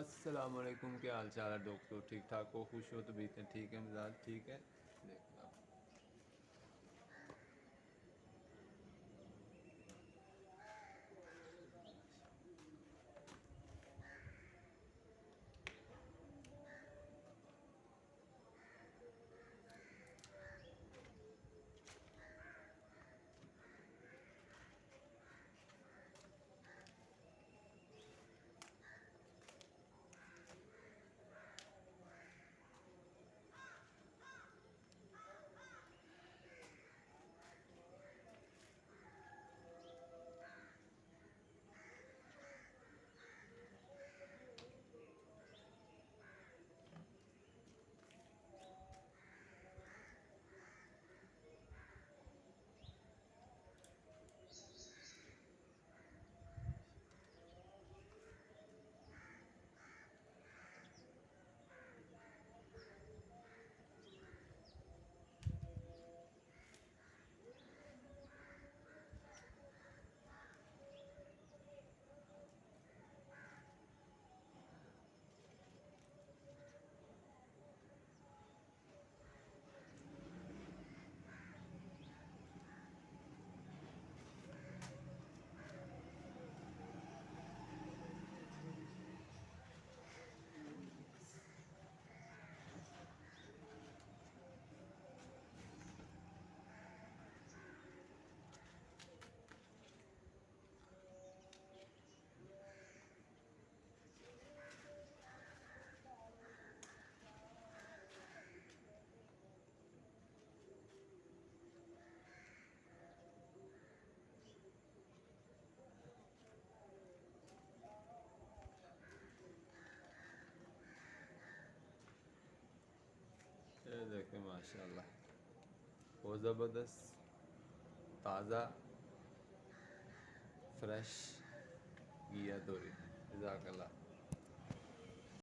अस्सलाम वालेकुम, क्या हाल चाल है डॉक्टर? ठीक ठाक हो, खुश हो, तबीयतें ठीक है, मिजाज ठीक है? देखो आप। ये देखें माशाल्लाह, बहुत ज़बरदस्त, ताज़ा, फ्रेश घिया तोरी। जज़ाकल्लाह।